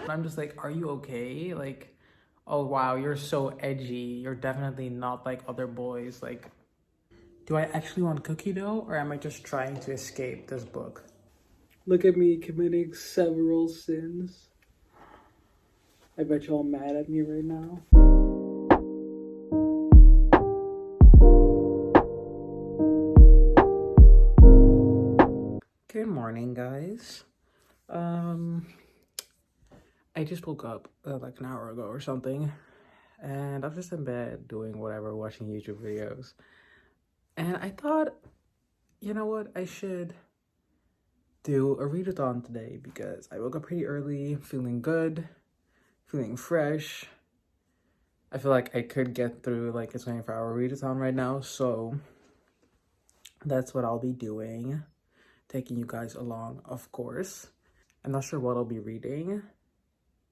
I'm just like, are you okay? Like, oh wow, you're so edgy. You're definitely not like other boys. Like, do I actually want cookie dough, or am I just trying to escape this book? Look at me committing several sins. I bet y'all mad at me right now. Good morning, guys. I just woke up like an hour ago or something, and I'm just in bed doing whatever, watching YouTube videos. And I thought, you know what, I should do a readathon today because I woke up pretty early, feeling good, feeling fresh. I feel like I could get through like a 24-hour readathon right now, so that's what I'll be doing. Taking you guys along, of course. I'm not sure what I'll be reading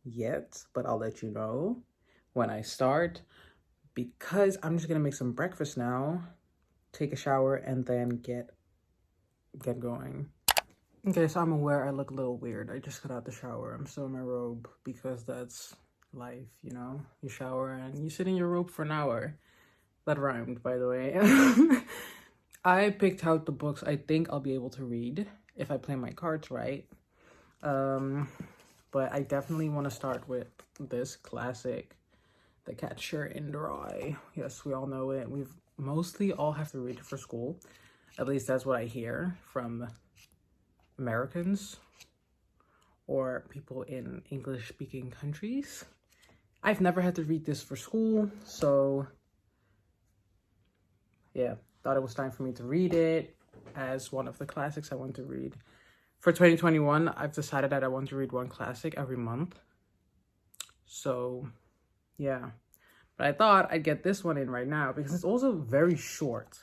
yet, but I'll let you know when I start because I'm just gonna make some breakfast now, take a shower, and then get going. Okay, so I'm aware I look a little weird. I just got out the shower. I'm still in my robe because that's life, you know? You shower and you sit in your robe for an hour. That rhymed, by the way. I picked out the books I think I'll be able to read if I play my cards right. But I definitely want to start with this classic, The Catcher in the Rye. Yes, we all know it. We've mostly all have to read it for school. At least that's what I hear from Americans or people in English-speaking countries. I've never had to read this for school, so yeah, thought it was time for me to read it as one of the classics I want to read. For 2021, I've decided that I want to read one classic every month. So, yeah. But I thought I'd get this one in right now because it's also very short.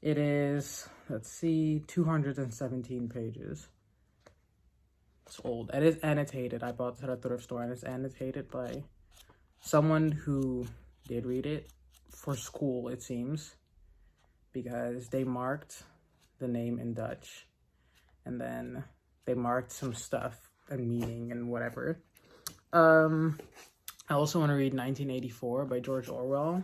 It is, let's see, 217 pages. It's old. It is annotated. I bought it at a thrift store and it's annotated by someone who did read it for school, it seems. Because they marked the name in Dutch. And then they marked some stuff and meaning and whatever. I also want to read 1984 by George Orwell.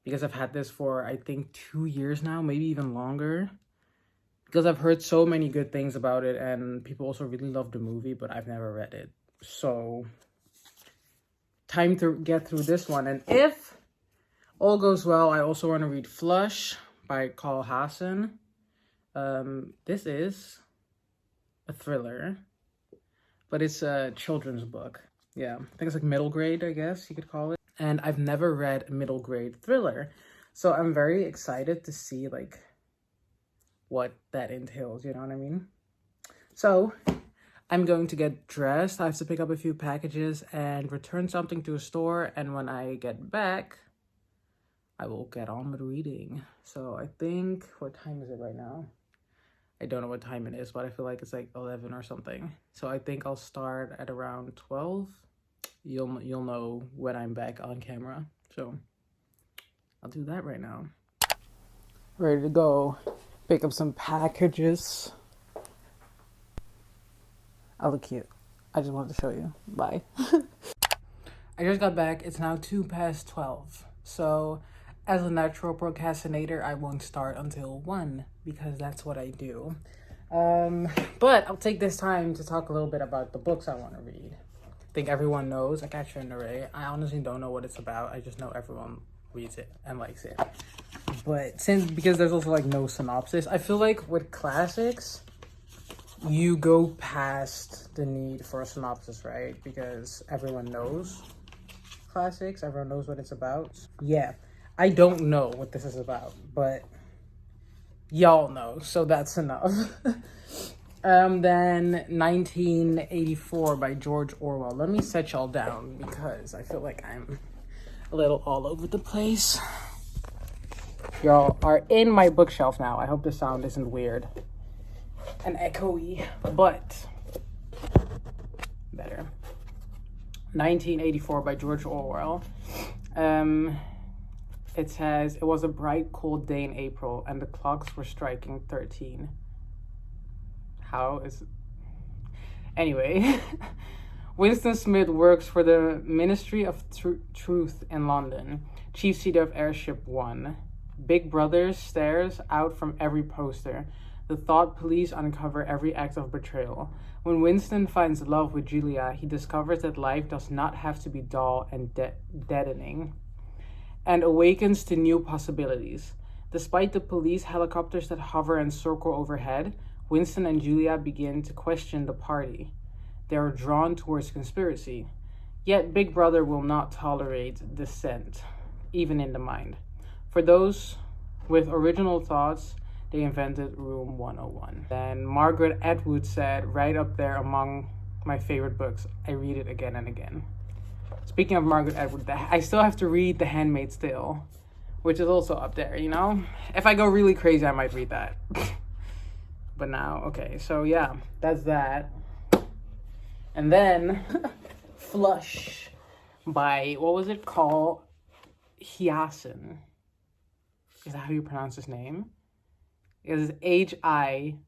Because I've had this for, I think, 2 years now, maybe even longer. Because I've heard so many good things about it, and people also really love the movie, but I've never read it. So, time to get through this one. And if all goes well, I also want to read Flush by Carl Hassan. This is a thriller, but it's a children's book. Yeah, I think it's like middle grade, I guess you could call it. And I've never read a middle grade thriller. So I'm very excited to see like what that entails, you know what I mean? So I'm going to get dressed. I have to pick up a few packages and return something to a store. And when I get back, I will get on with reading. So I think, what time is it right now? I don't know what time it is, but I feel like it's like 11 or something. So I think I'll start at around 12. You'll know when I'm back on camera. So I'll do that right now. Ready to go. Pick up some packages. I look cute. I just wanted to show you. Bye. I just got back. It's now 12:02. So as a natural procrastinator, I won't start until 1 because that's what I do. But I'll take this time to talk a little bit about the books I want to read. I think everyone knows A Catcher in the Rye. I honestly don't know what it's about. I just know everyone reads it and likes it. But because there's also like no synopsis, I feel like with classics, you go past the need for a synopsis, right? Because everyone knows classics. Everyone knows what it's about. Yeah. I don't know what this is about, but y'all know, so that's enough. Then 1984 by George Orwell. Let me set y'all down because I feel like I'm a little all over the place. Y'all are in my bookshelf now. I hope the sound isn't weird and echoey, but better. 1984 by George Orwell. It says, it was a bright, cold day in April, and the clocks were striking 13. How is... Anyway, Winston Smith works for the Ministry of Truth in London, chief seat of Airship One. Big Brother stares out from every poster. The thought police uncover every act of betrayal. When Winston finds love with Julia, he discovers that life does not have to be dull and deadening, and awakens to new possibilities. Despite the police helicopters that hover and circle overhead, Winston and Julia begin to question the party. They are drawn towards conspiracy. Yet Big Brother will not tolerate dissent, even in the mind. For those with original thoughts, they invented Room 101. Then Margaret Atwood said, right up there among my favorite books. I read it again and again. Speaking of Margaret Atwood, I still have to read The Handmaid's Tale, which is also up there, you know? If I go really crazy, I might read that. But now, okay, so yeah, that's that. And then Flush by, what was it called? Hyacinth. Is that how you pronounce his name? It is Hiaasen.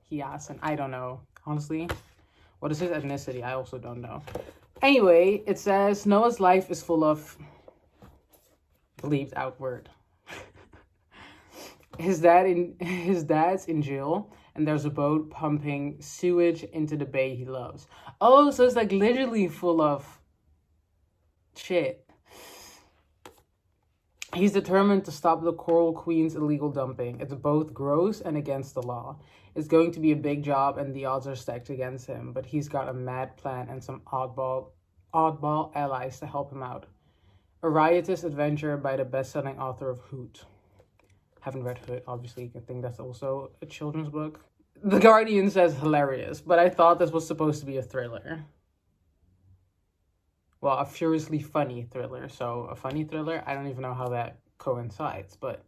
Hyacinth. I don't know. Honestly, what is his ethnicity? I also don't know. Anyway, it says Noah's life is full of bleeped out word. His dad's in jail, and there's a boat pumping sewage into the bay he loves. Oh, so it's like literally full of shit. He's determined to stop the Coral Queen's illegal dumping. It's both gross and against the law. It's going to be a big job, and the odds are stacked against him, but he's got a mad plan and some oddball allies to help him out. A riotous adventure by the best-selling author of Hoot. Haven't read Hoot, obviously. I think that's also a children's book. The Guardian says hilarious, but I thought this was supposed to be a thriller. Well, a furiously funny thriller. So a funny thriller, I don't even know how that coincides, but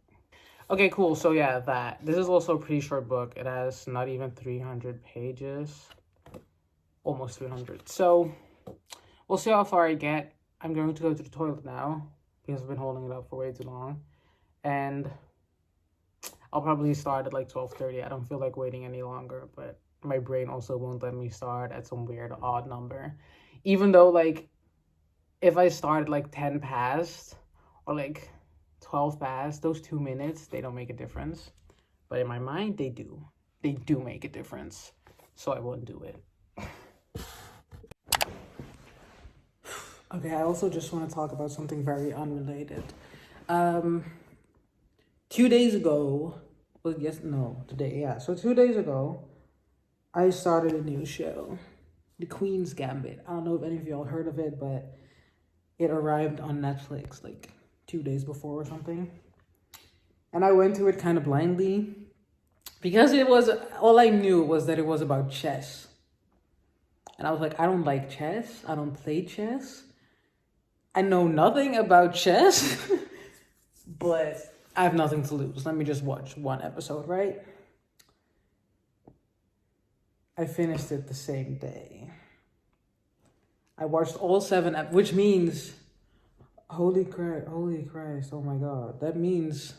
okay, cool. So yeah, this is also a pretty short book. It has not even 300 pages, almost 300. So we'll see how far I get. I'm going to go to the toilet now because I've been holding it up for way too long, and I'll probably start at like 12:30. I don't feel like waiting any longer, but my brain also won't let me start at some weird odd number, even though like if I start at like 10 past or like 12 past, those 2 minutes, they don't make a difference. But in my mind, they do. They do make a difference. So I won't do it. Okay, I also just want to talk about something very unrelated. 2 days ago, well, yes, no, today, yeah. So 2 days ago, I started a new show, The Queen's Gambit. I don't know if any of y'all heard of it, but it arrived on Netflix like 2 days before or something. And I went to it kind of blindly because all I knew was that it was about chess. And I was like, I don't like chess. I don't play chess. I know nothing about chess, but I have nothing to lose. Let me just watch one episode, right? I finished it the same day. I watched all 7 episodes, which means, holy Christ, oh my God. That means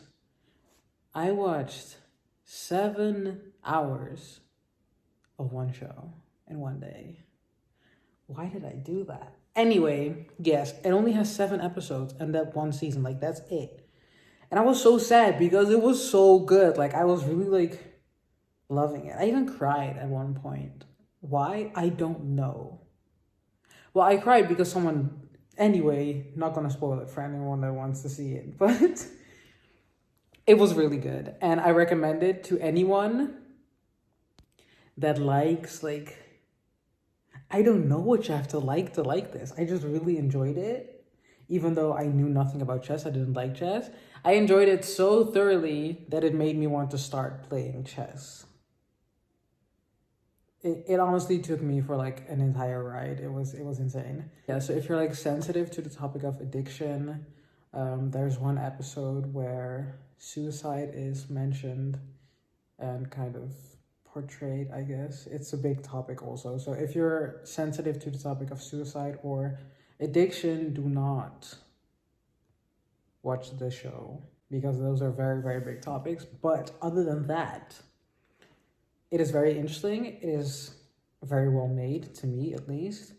I watched 7 hours of one show in one day. Why did I do that? Anyway, yes, it only has 7 episodes and that one season, like that's it. And I was so sad because it was so good. Like I was really like loving it. I even cried at one point. Why? I don't know. Well, I cried because someone, anyway, not gonna spoil it for anyone that wants to see it, but it was really good. And I recommend it to anyone that likes, like, I don't know what you have to like this. I just really enjoyed it. Even though I knew nothing about chess, I didn't like chess. I enjoyed it so thoroughly that it made me want to start playing chess. It honestly took me for like an entire ride. It was insane. Yeah, so if you're like sensitive to the topic of addiction, there's one episode where suicide is mentioned and kind of portrayed, I guess. It's a big topic also. So if you're sensitive to the topic of suicide or addiction, do not watch the show. because those are very, very big topics. But other than that, it is very interesting. It is very well made, to me at least.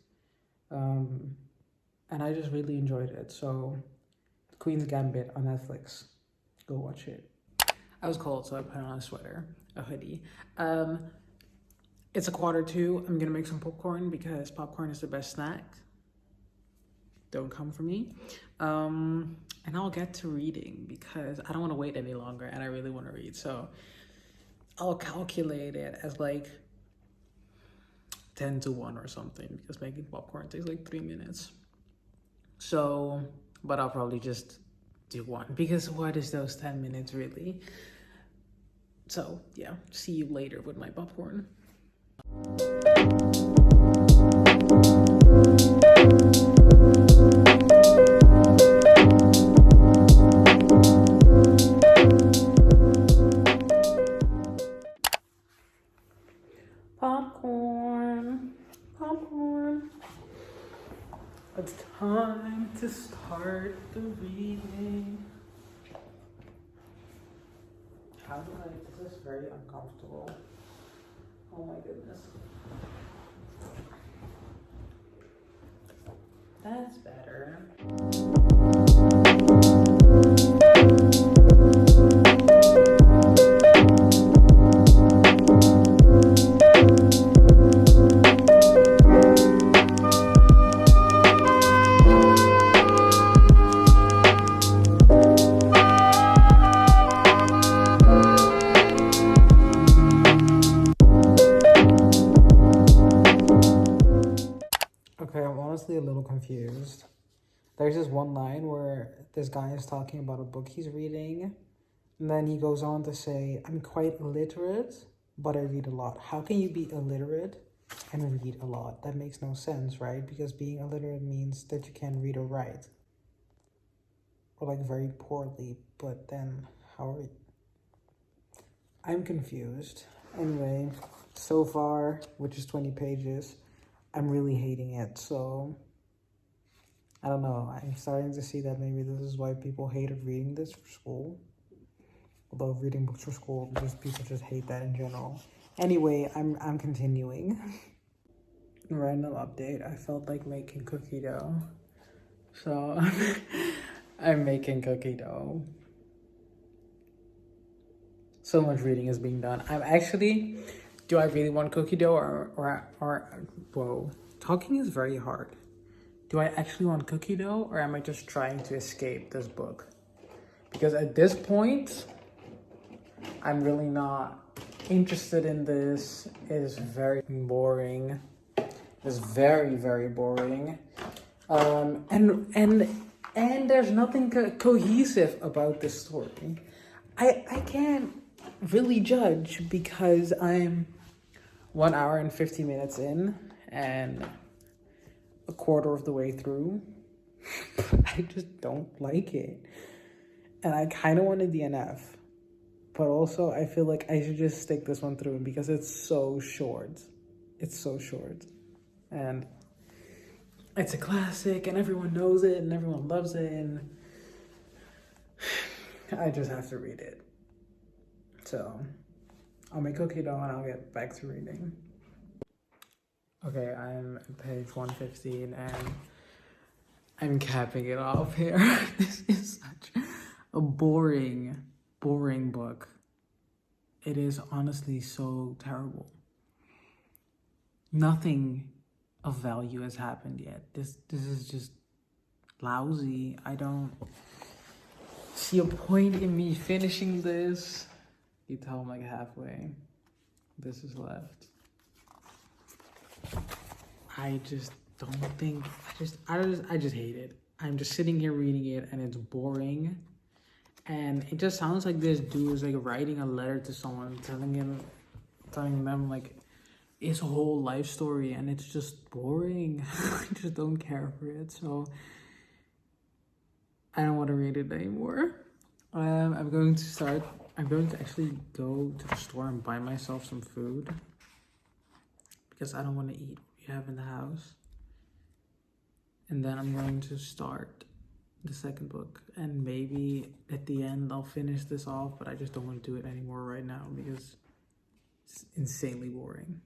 And I just really enjoyed it. So, Queen's Gambit on Netflix. Go watch it. I was cold, so I put on a sweater, a hoodie. It's 1:45. I'm gonna make some popcorn because popcorn is the best snack. Don't come for me. And I'll get to reading because I don't want to wait any longer and I really want to read. So I'll calculate it as like 10-1 or something because making popcorn takes like 3 minutes. So, but I'll probably just do one because what is those 10 minutes really? So yeah, see you later with my popcorn. Popcorn. It's time to start the reading. How do I, this is very uncomfortable. Oh my goodness. That's better. Okay, I'm honestly a little confused. There's this one line where this guy is talking about a book he's reading, and then he goes on to say, I'm quite illiterate, but I read a lot. How can you be illiterate and read a lot? That makes no sense, right? Because being illiterate means that you can't read or write. Or like very poorly, but then how are you? I'm confused. Anyway, so far, which is 20 pages, I'm really hating it, so I don't know. I'm starting to see that maybe this is why people hated reading this for school. Although reading books for school, just people just hate that in general. Anyway, I'm continuing. Random update. I felt like making cookie dough, so I'm making cookie dough. So much reading is being done. I'm actually. Do I really want cookie dough or whoa, talking is very hard. Do I actually want cookie dough or am I just trying to escape this book? Because at this point, I'm really not interested in this. It is very boring. It's very, very boring. And there's nothing cohesive about this story. I can't really judge because I'm 1 hour and 50 minutes in and a quarter of the way through. I just don't like it. And I kind of wanted the DNF. But also I feel like I should just stick this one through because it's so short. It's so short. And it's a classic and everyone knows it and everyone loves it. And I just have to read it. So I'll make cookie dough and I'll get back to reading. Okay, I'm at page 115 and I'm capping it off here. This is such a boring book. It is honestly so terrible. Nothing of value has happened yet. This is just lousy. I don't see a point in me finishing this. You tell I'm like halfway. This is left. I just don't think, I just hate it. I'm just sitting here reading it and it's boring. And it just sounds like this dude is like writing a letter to someone, telling them like his whole life story, and it's just boring. I just don't care for it, so I don't want to read it anymore. I'm going to actually go to the store and buy myself some food because I don't want to eat what we have in the house. And then I'm going to start the second book, and maybe at the end I'll finish this off, but I just don't want to do it anymore right now because it's insanely boring.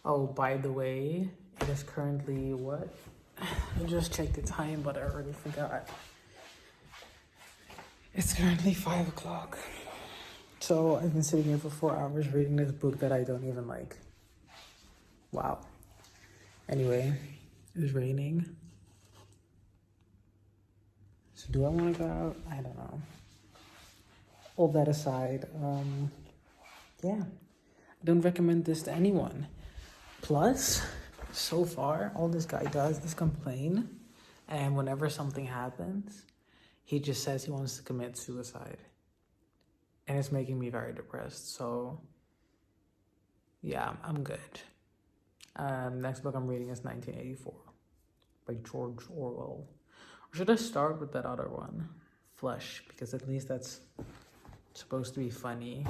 Oh, by the way, it is currently what? I just checked the time, but I already forgot. It's currently 5 o'clock. So I've been sitting here for 4 hours reading this book that I don't even like. Wow. Anyway, it was raining. So do I want to go out? I don't know. All that aside, yeah, I don't recommend this to anyone. Plus, so far, all this guy does is complain, and whenever something happens, he just says he wants to commit suicide. And it's making me very depressed, so yeah, I'm good. Next book I'm reading is 1984 by George Orwell. Or should I start with that other one, Flesh, because at least that's supposed to be funny.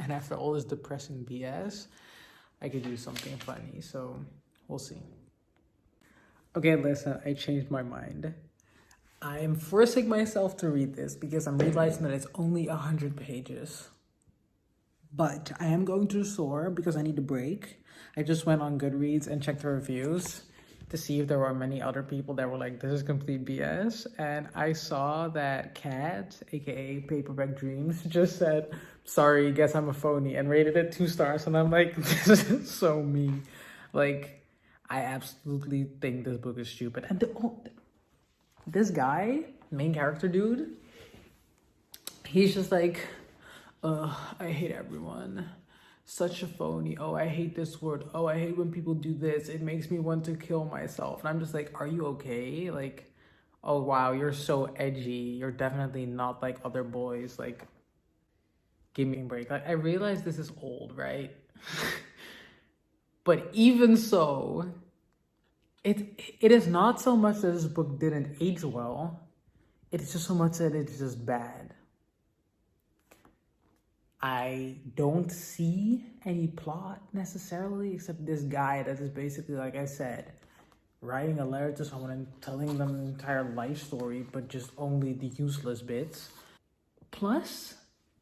And after all this depressing BS, I could do something funny, so we'll see. Okay, listen, I changed my mind. I am forcing myself to read this because I'm realizing that it's only 100 pages. But I am going to the store because I need a break. I just went on Goodreads and checked the reviews to see if there were many other people that were like, this is complete BS. And I saw that Kat, aka Paperback Dreams, just said, sorry, guess I'm a phony, and rated it 2 stars. And I'm like, this is so me. Like, I absolutely think this book is stupid. And this guy, main character dude, he's just like, I hate everyone. Such a phony. Oh, I hate this word. Oh, I hate when people do this. It makes me want to kill myself. And I'm just like, are you okay? Like, oh, wow, you're so edgy. You're definitely not like other boys. Like, give me a break. Like, I realize this is old, right? But even so, it is not so much that this book didn't age well. It's just so much that it's just bad. I don't see any plot necessarily, except this guy that is basically, like I said, writing a letter to someone and telling them an entire life story, but just only the useless bits. Plus,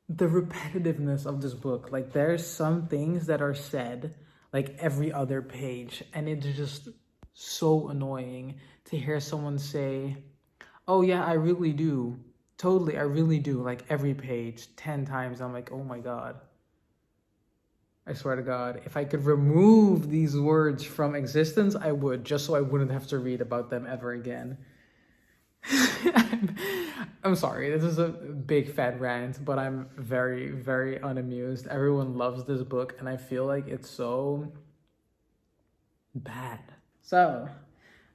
the repetitiveness of this book. Like, there's some things that are said, like, every other page, and it's just so annoying to hear someone say, oh yeah, I really do. Totally, I really do. Like, every page, 10 times. I'm like, oh my God. I swear to God, if I could remove these words from existence, I would, just so I wouldn't have to read about them ever again. I'm sorry, this is a big fat rant, but I'm very, very unamused. Everyone loves this book, and I feel like it's so bad. So,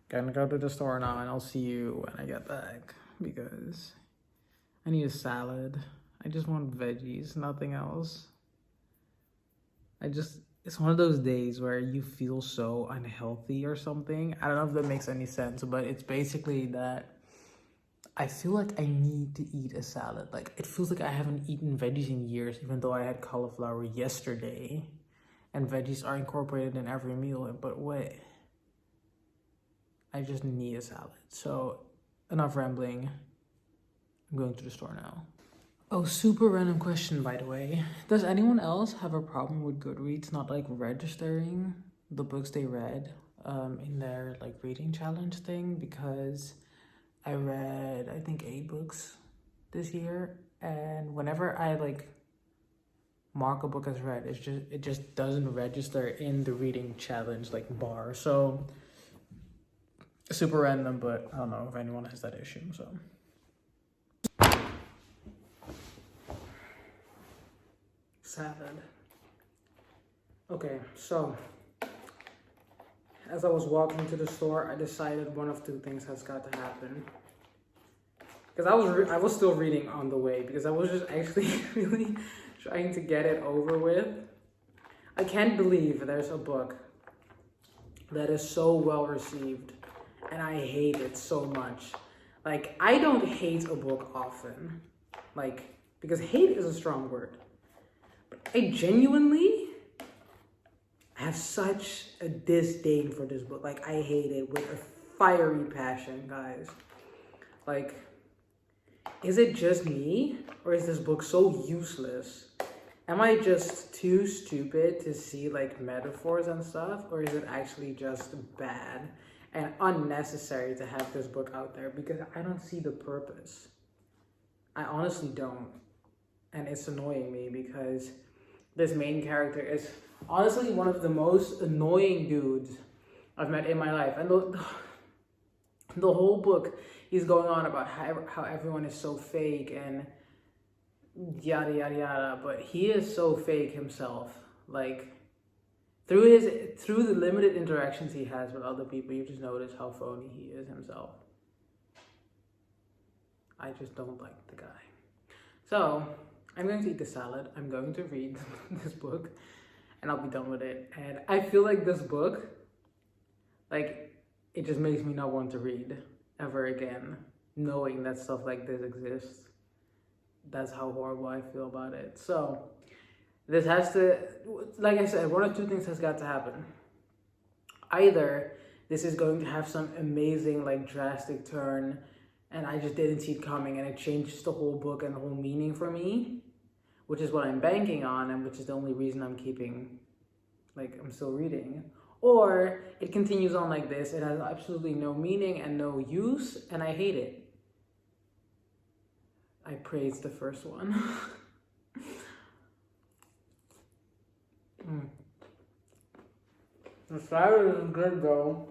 gonna go to the store now, and I'll see you when I get back, because I need a salad. I just want veggies, nothing else. It's one of those days where you feel so unhealthy or something. I don't know if that makes any sense, but it's basically that I feel like I need to eat a salad. Like, it feels like I haven't eaten veggies in years, even though I had cauliflower yesterday. And veggies are incorporated in every meal, but wait. I just need a salad. So, enough rambling. I'm going to the store now. Oh, super random question, by the way. Does anyone else have a problem with Goodreads not like registering the books they read in their like reading challenge thing? Because I read, I think 8 books this year, and whenever I like mark a book as read, it just doesn't register in the reading challenge like bar. So super random, but I don't know if anyone has that issue. So. Salad. Okay, so as I was walking to the store, I decided one of 2 things has got to happen. Because I was still reading on the way, because I was just actually really trying to get it over with. I can't believe there's a book that is so well received, and I hate it so much. Like, I don't hate a book often, like, because hate is a strong word. I genuinely have such a disdain for this book. Like, I hate it with a fiery passion, guys. Like, is it just me, or is this book so useless? Am I just too stupid to see like metaphors and stuff, or is it actually just bad and unnecessary to have this book out there? Because I don't see the purpose. I honestly don't. And it's annoying me because this main character is honestly one of the most annoying dudes I've met in my life. And the whole book, he's going on about how everyone is so fake and yada yada yada, but he is so fake himself. Like, through the limited interactions he has with other people, you just notice how phony he is himself. I just don't like the guy. So I'm going to eat the salad, I'm going to read this book, and I'll be done with it. And I feel like this book, like, it just makes me not want to read ever again, knowing that stuff like this exists. That's how horrible I feel about it. So this has to, like I said, one of two things has got to happen. Either this is going to have some amazing, like, drastic turn, and I just didn't see it coming, and it changes the whole book and the whole meaning for me, which is what I'm banking on, and which is the only reason I'm still reading. Or it continues on like this. It has absolutely no meaning and no use, and I hate it. I praise the first one. The salad is good though.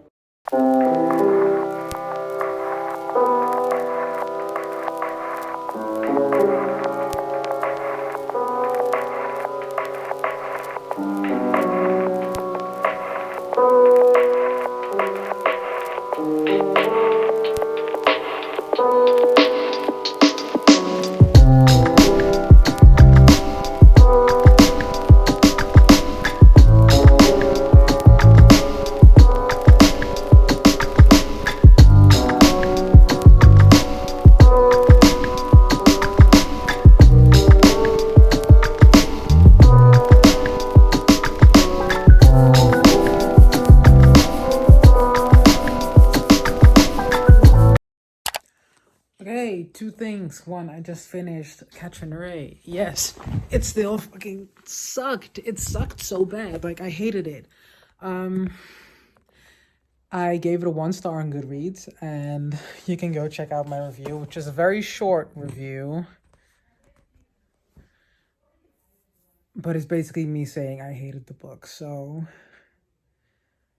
Okay, two things. One, I just finished Catching Ray. Yes, it still fucking sucked. It sucked so bad. Like, I hated it. I gave it a 1 star on Goodreads, and you can go check out my review, which is a very short review. But it's basically me saying I hated the book. So,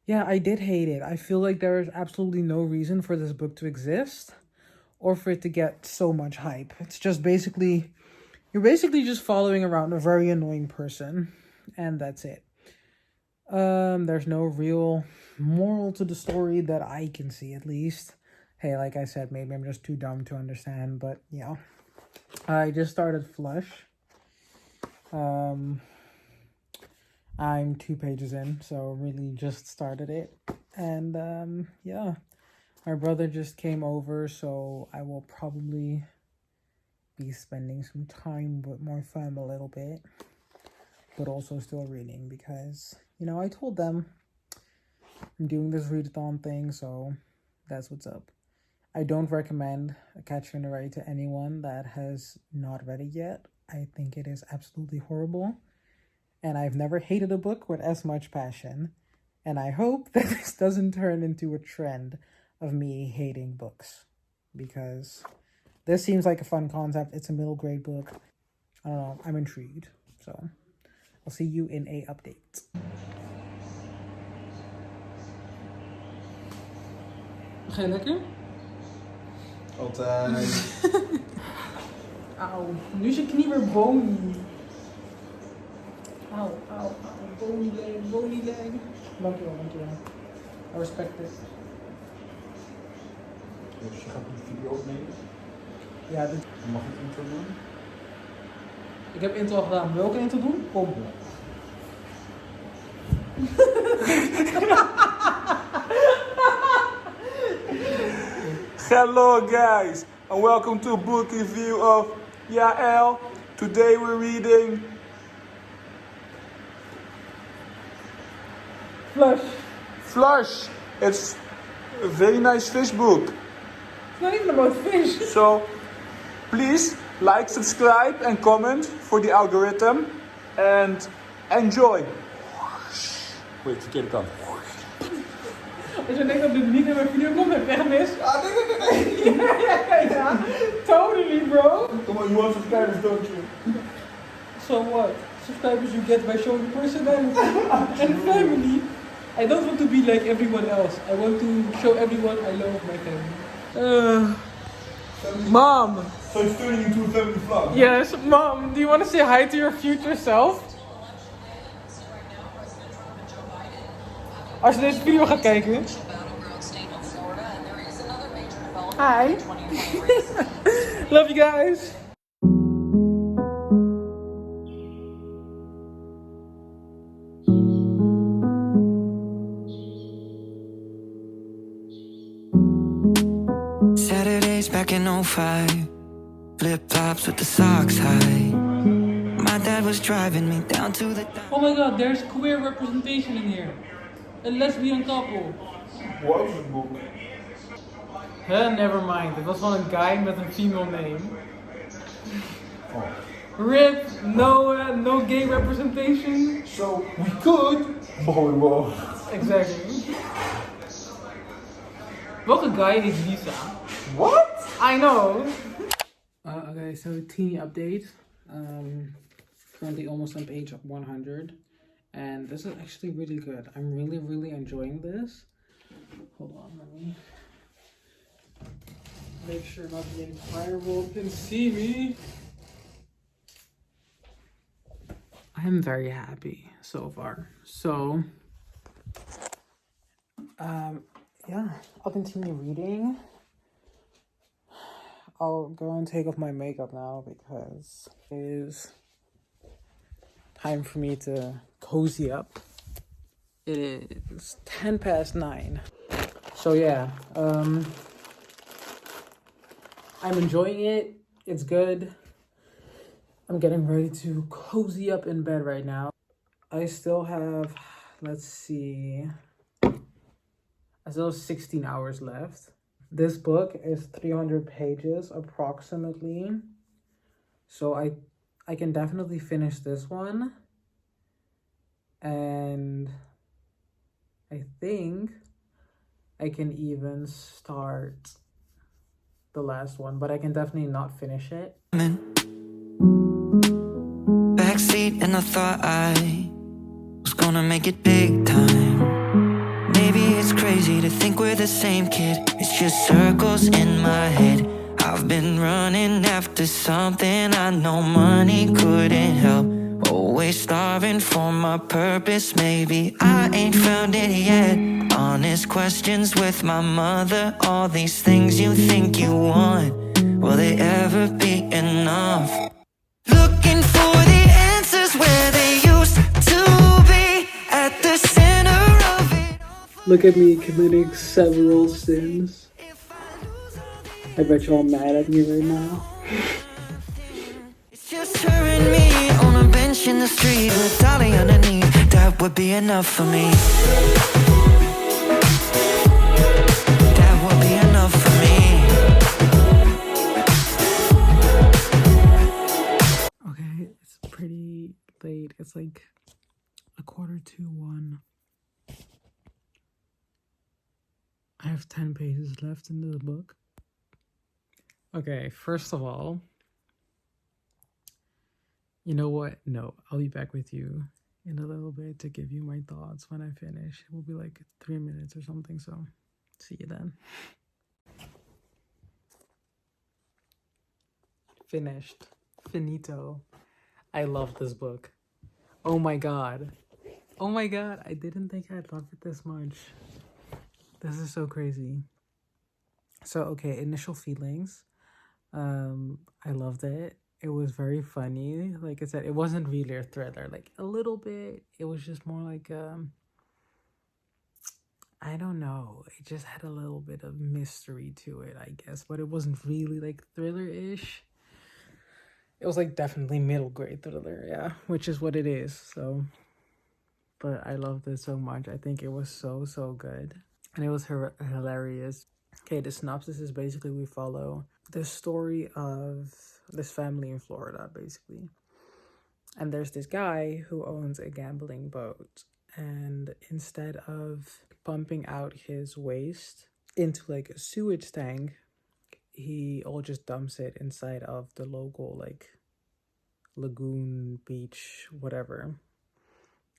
yeah, I did hate it. I feel like there is absolutely no reason for this book to exist, or for it to get so much hype. It's just basically, you're basically just following around a very annoying person, and that's it. There's no real moral to the story that I can see, at least. Hey, like I said, maybe I'm just too dumb to understand, but yeah. I just started Flush. I'm 2 pages in, so really just started it. And, yeah. My brother just came over, so I will probably be spending some time with my fam a little bit, but also still reading because, you know, I told them I'm doing this readathon thing, so that's what's up. I don't recommend A Catcher in the Rye to anyone that has not read it yet. I think it is absolutely horrible, and I've never hated a book with as much passion, and I hope that this doesn't turn into a trend of me hating books, because this seems like a fun concept. It's a middle grade book. I don't know, I'm intrigued. So I'll see you in a update. Ga je lekker? Altijd. Auw, nu is je knie weer bony. Auw, auw, auw, bony leg, bony leg. Dankjewel, dankjewel. I respect it. Dus je gaat die video opnemen? Ja, dit... Je mag het intro doen? Ik heb intro al gedaan. Welke intro doen? Kom. Ja. Hello guys, and welcome to a book review of Yael. Today we're reading Flush. Flush. It's a very nice fish book. not even about fish. So please like, subscribe and comment for the algorithm. And enjoy. Wait, verkeerde kant. Als je denkt dat dit niet in mijn video komt, heb je echt mis. Ah, nee. Ja. Totally, bro. Come on, you want subscribers, don't you? So what? Subscribers you get by showing personality and family. I don't want to be like everyone else. I want to show everyone I love my family. Mom! So it's turning into a family vlog. Yes, Mom, do you want to say hi to your future self? Als je deze video gaat kijken. Hi. Love you guys. Saturdays back in 05, flip-flops with the socks high. My dad was driving me down to the... Oh my god, there's queer representation in here. A lesbian couple. What is het boek? Never mind. Het was van een guy met een female name. Oh. RIP, no gay representation. So we could, but we won't. Exactly. Welke guy is Lisa? What? I know. Okay, so teeny update. Currently almost on page 100. And this is actually really good. I'm really enjoying this. Hold on, let me make sure not the entire world can see me. I am very happy so far. So, yeah, I'll continue reading. I'll go and take off my makeup now because it is time for me to cozy up. It is 9:10. So yeah, I'm enjoying it. It's good. I'm getting ready to cozy up in bed right now. I still have, let's see, I still have 16 hours left. This book is 300 pages approximately. So I can definitely finish this one. And I think I can even start the last one, but I can definitely not finish it. Backseat and I thought I was gonna make it big time. Maybe it's crazy to think we're the same kid. It's just circles in my head. I've been running after something I know money couldn't help. Always starving for my purpose. Maybe I ain't found it yet. Honest questions with my mother. All these things you think you want, will they ever be enough? Looking for the answers where they used to be. At the center of it all. Look at me committing several sins. I bet you're all mad at me right now. It's just her and me on a bench in the street with Dolly underneath. That would be enough for me. That would be enough for me. Okay, it's pretty late. It's like 1:45. I have 10 pages left in the book. Okay, first of all, you know what? No, I'll be back with you in a little bit to give you my thoughts when I finish. It will be like 3 minutes or something, so see you then. Finished. Finito. I love this book. Oh my god. Oh my god, I didn't think I'd love it this much. This is so crazy. So, okay, initial feelings. I loved it. It was very funny. Like I said, it wasn't really a thriller. Like a little bit. It was just more like I don't know. It just had a little bit of mystery to it, I guess. But it wasn't really like thriller-ish. It was like definitely middle grade thriller, yeah. Which is what it is. So, but I loved it so much. I think it was so good. And it was hilarious. Okay, the synopsis is basically we follow the story of this family in Florida, basically. And there's this guy who owns a gambling boat. And instead of pumping out his waste into like a sewage tank, he all just dumps it inside of the local like lagoon, beach, whatever.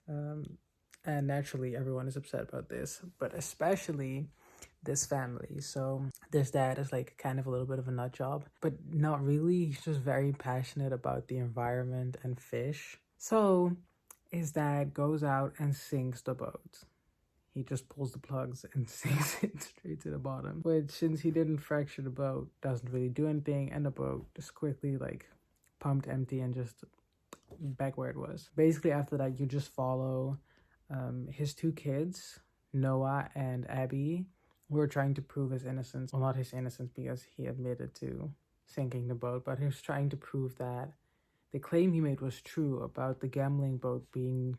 And naturally, everyone is upset about this, but especially this family. So this dad is like kind of a little bit of a nut job, but not really. He's just very passionate about the environment and fish. So his dad goes out and sinks the boat. He just pulls the plugs and sinks it straight to the bottom. Which, since he didn't fracture the boat, doesn't really do anything, and the boat just quickly like pumped empty and just back where it was. Basically, after that, you just follow his two kids, Noah and Abby, who are trying to prove his innocence. Well, not his innocence because he admitted to sinking the boat, but he was trying to prove that the claim he made was true about the gambling boat being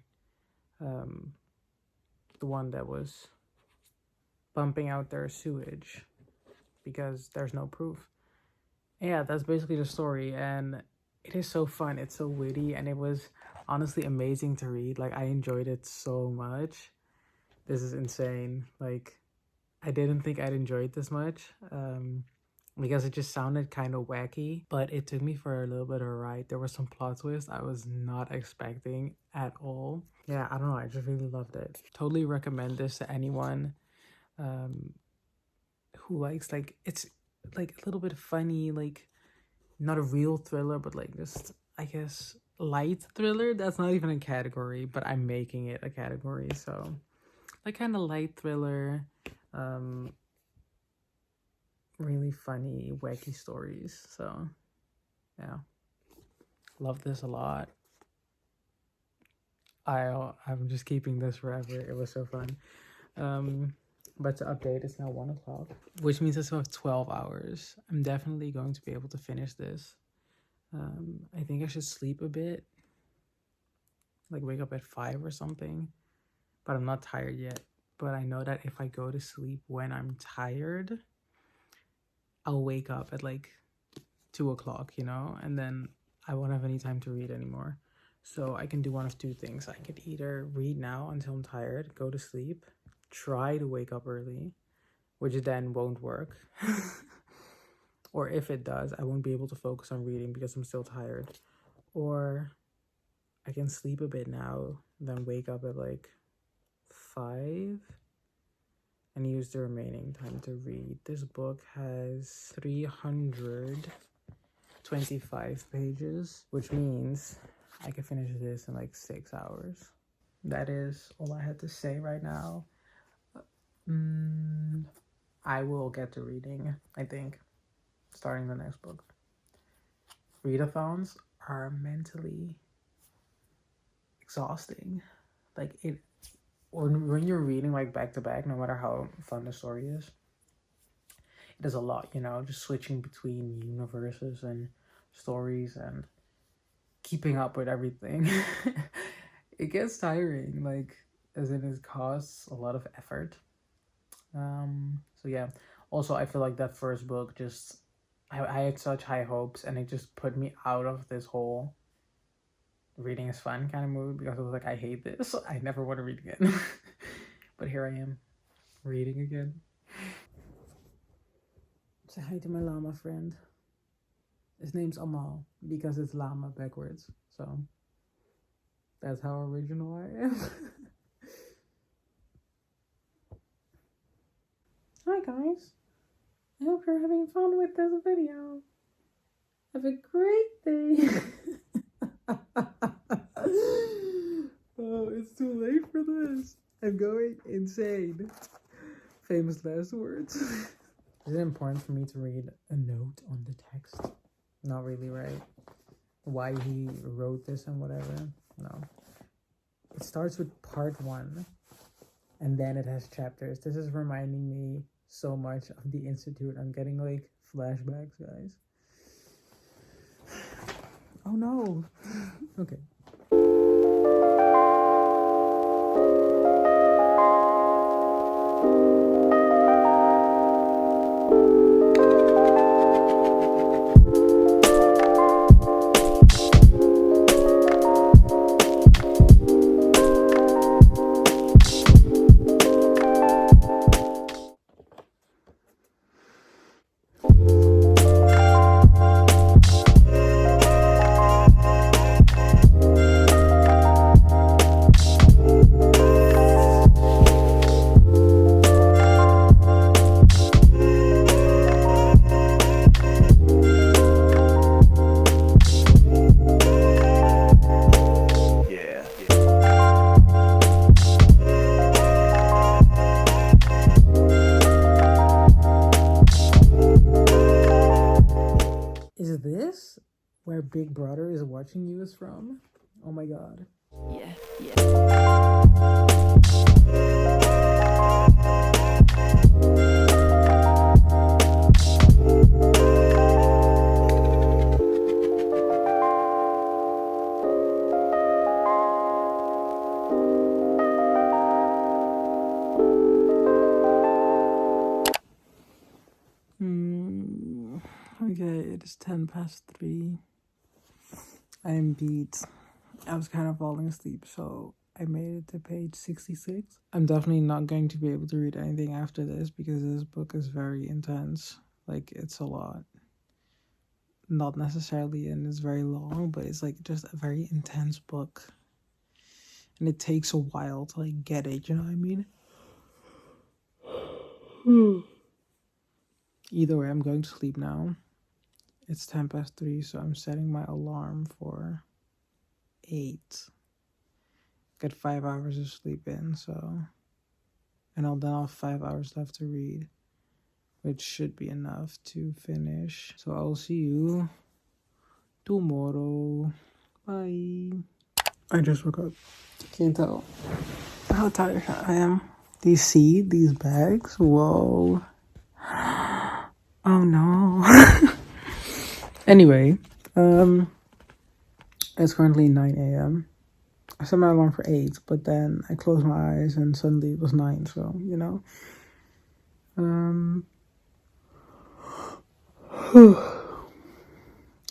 the one that was pumping out their sewage, because there's no proof. Yeah, that's basically the story, and it is so fun. It's so witty, and it was honestly amazing to read. Like, I enjoyed it so much. This is insane. Like, I didn't think I'd enjoy it this much, because it just sounded kind of wacky, but it took me for a little bit of a ride. There was some plot twists I was not expecting at all. Yeah, I don't know. I just really loved it. Totally recommend this to anyone who likes, like, it's like a little bit funny, like not a real thriller, but like just, I guess, light thriller. That's not even a category, but I'm making it a category. So like kind of light thriller, really funny, wacky stories. So yeah, love this a lot. I'm just keeping this forever. It was so fun. But to update, it's now 1 o'clock, which means it's about 12 hours. I'm definitely going to be able to finish this. I think I should sleep a bit, like wake up at 5 or something, but I'm not tired yet. But I know that if I go to sleep when I'm tired, I'll wake up at like 2 o'clock, you know, and then I won't have any time to read anymore. So I can do one of two things. I could either read now until I'm tired, go to sleep, try to wake up early, which then won't work. Or if it does, I won't be able to focus on reading because I'm still tired. Or I can sleep a bit now, then wake up at like 5 and use the remaining time to read. This book has 325 pages, which means I can finish this in like 6 hours. That is all I had to say right now. I will get to reading, I think, starting the next book. Readathons are mentally exhausting. Like it, or when you're reading like back to back, no matter how fun the story is, it is a lot, you know, just switching between universes and stories and keeping up with everything. It gets tiring, like, as in it costs a lot of effort. So yeah, also I feel like that first book just, I had such high hopes, and it just put me out of this whole reading is fun kind of mood, because I was like, I hate this, I never want to read again. But here I am, reading again. Say hi to my llama friend. His name's Amal, because it's llama backwards, so that's how original I am. Hi guys, I hope you're having fun with this video. Have a great day. Oh, it's too late for this. I'm going insane. Famous last words. Is it important for me to read a note on the text? Not really, right? Why he wrote this and whatever? No. It starts with part 1, and then it has chapters. This is reminding me so much of the Institute. I'm getting like flashbacks, guys. Oh no. Okay. big brother is watching you is from. Oh my god. Yeah, yeah. Okay, it is 3:10. I am beat. I was kind of falling asleep, so I made it to page 66. I'm definitely not going to be able to read anything after this because this book is very intense. Like, it's a lot. Not necessarily, and it's very long, but it's like just a very intense book. And it takes a while to like get it, you know what I mean? Either way, I'm going to sleep now. It's 3:10, so I'm setting my alarm for 8. Get 5 hours of sleep in, so. And then I'll have 5 hours left to read, which should be enough to finish. So I'll see you tomorrow. Bye. I just woke up. Can't tell how tired I am. Do you see these bags? Whoa. Oh no. Anyway, it's currently 9 a.m. I set my alarm for 8, but then I closed my eyes and suddenly it was 9, so, you know.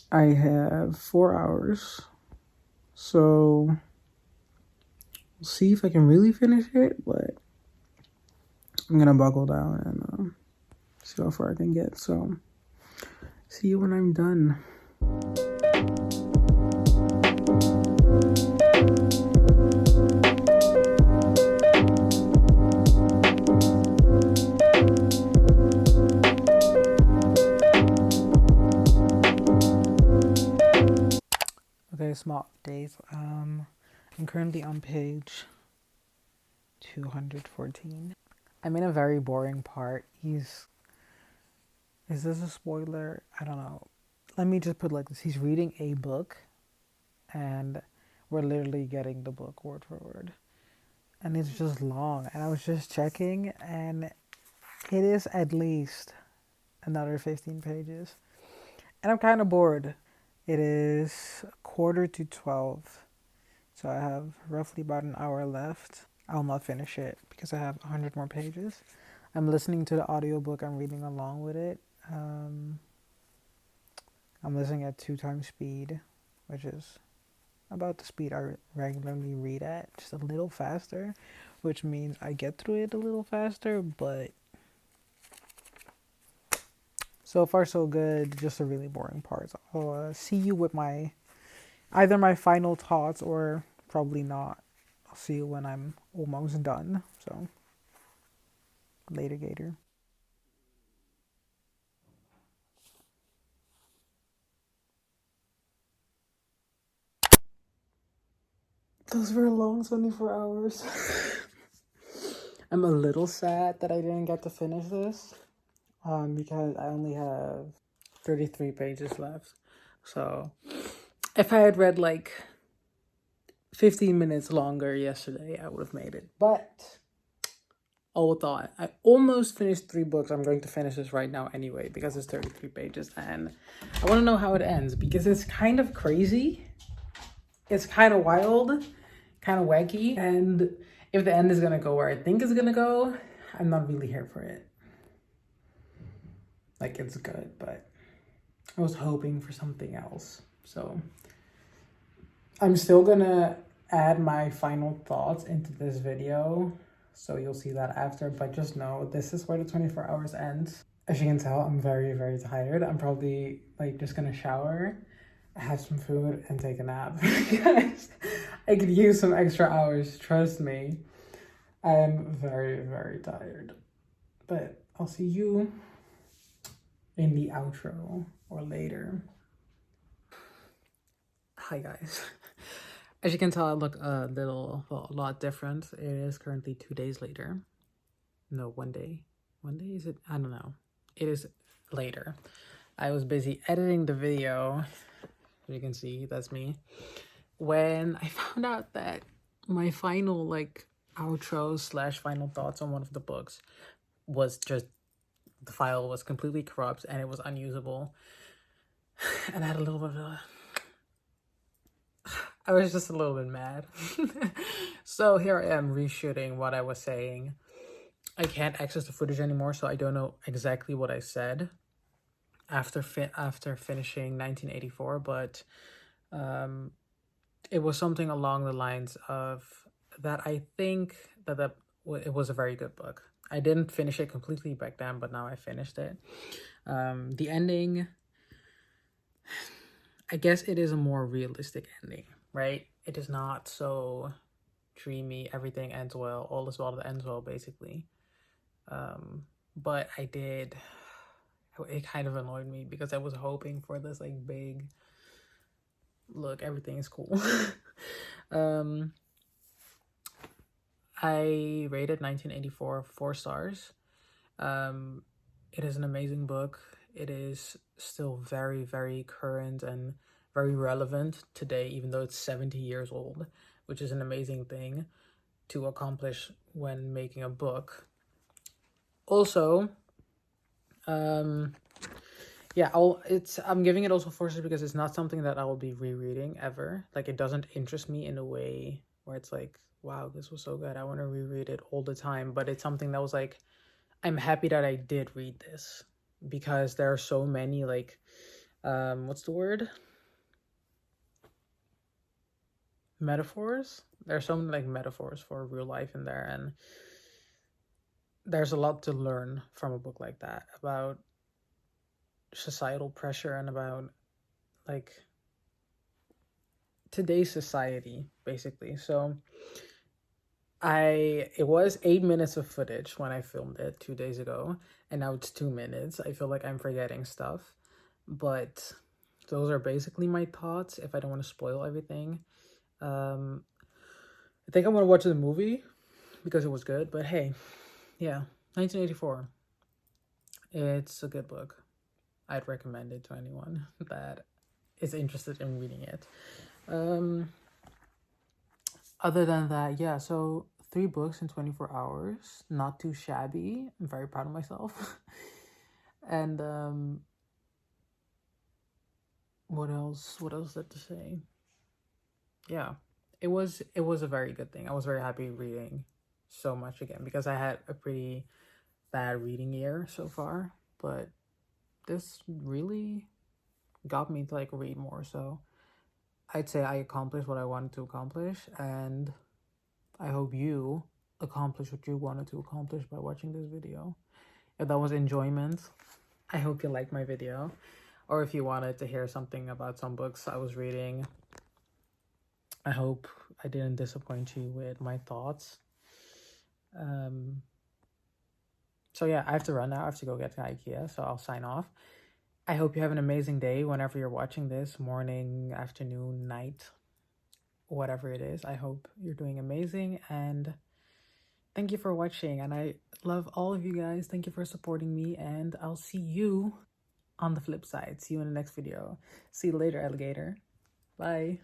I have 4 hours, so we'll see if I can really finish it, but I'm gonna buckle down and see how far I can get, so see you when I'm done. Okay, small updates. I'm currently on page 214. I'm in a very boring part. Is this a spoiler? I don't know. Let me just put it like this. He's reading a book, and we're literally getting the book word for word. And it's just long. And I was just checking, and it is at least another 15 pages. And I'm kind of bored. It is 11:45, so I have roughly about an hour left. I'll not finish it because I have 100 more pages. I'm listening to the audiobook. I'm reading along with it. I'm listening at 2 times speed, which is about the speed I regularly read at, just a little faster, which means I get through it a little faster, but so far so good, just a really boring part. I'll see you with either my final thoughts or probably not. I'll see you when I'm almost done, so later gator. Those were a long 24 hours. I'm a little sad that I didn't get to finish this. Because I only have 33 pages left. So if I had read like 15 minutes longer yesterday, I would have made it. But all thought, I almost finished 3 books. I'm going to finish this right now anyway because it's 33 pages. And I want to know how it ends because it's kind of crazy. It's kind of wild, kind of wacky. And if the end is going to go where I think it's going to go, I'm not really here for it. Like, it's good, but I was hoping for something else. So I'm still gonna add my final thoughts into this video, so you'll see that after, but just know this is where the 24 hours ends. As you can tell, I'm very, very tired. I'm probably like just gonna shower, have some food, and take a nap. Guys, I could use some extra hours, trust me. I am very, very tired, but I'll see you in the outro or later. Hi guys. As you can tell, I look a lot different. It is currently 2 days later. No, 1 day. 1 day is it? I don't know. It is later. I was busy editing the video As you can see, that's me. When I found out that my final like outro slash final thoughts on one of the books was just the file was completely corrupt and it was unusable, and I had a little bit of a, I was just a little bit mad. So here I am reshooting what I was saying. I can't access the footage anymore, so I don't know exactly what I said after finishing 1984, but it was something along the lines of that I think that it was a very good book. I didn't finish it completely back then, but now I finished it. The ending, I guess it is a more realistic ending, right? It is not so dreamy, everything ends well, all is well that ends well, basically. But it kind of annoyed me because I was hoping for this like big, look, everything is cool. I rated 1984 4 stars. It is an amazing book. It is still very, very current and very relevant today, even though it's 70 years old, which is an amazing thing to accomplish when making a book. Also, yeah, I'm giving it also 4 stars because it's not something that I will be rereading ever. Like, it doesn't interest me in a way where it's like, wow, this was so good, I want to reread it all the time. But it's something that was like, I'm happy that I did read this, because there are so many like what's the word, metaphors. There are so many like metaphors for real life in there, and there's a lot to learn from a book like that about societal pressure and about like today's society, basically. So it was 8 minutes of footage when I filmed it 2 days ago, and now it's 2 minutes. I feel like I'm forgetting stuff, but those are basically my thoughts, if I don't want to spoil everything. I think I'm gonna watch the movie because it was good, but hey, yeah, 1984. It's a good book. I'd recommend it to anyone that is interested in reading it. Other than that, yeah, so 3 books in 24 hours. Not too shabby. I'm very proud of myself. And what else? What else is there to say? Yeah, it was a very good thing. I was very happy reading so much again because I had a pretty bad reading year so far, but this really got me to like read more. So I'd say I accomplished what I wanted to accomplish, and I hope you accomplish what you wanted to accomplish by watching this video. If that was enjoyment, I hope you liked my video. Or if you wanted to hear something about some books I was reading, I hope I didn't disappoint you with my thoughts. So yeah, I have to run now. I have to go get to IKEA, so I'll sign off. I hope you have an amazing day whenever you're watching this, morning, afternoon, night, whatever it is. I hope you're doing amazing, and thank you for watching, and I love all of you guys. Thank you for supporting me, and I'll see you on the flip side. See you in the next video. See you later, alligator. Bye.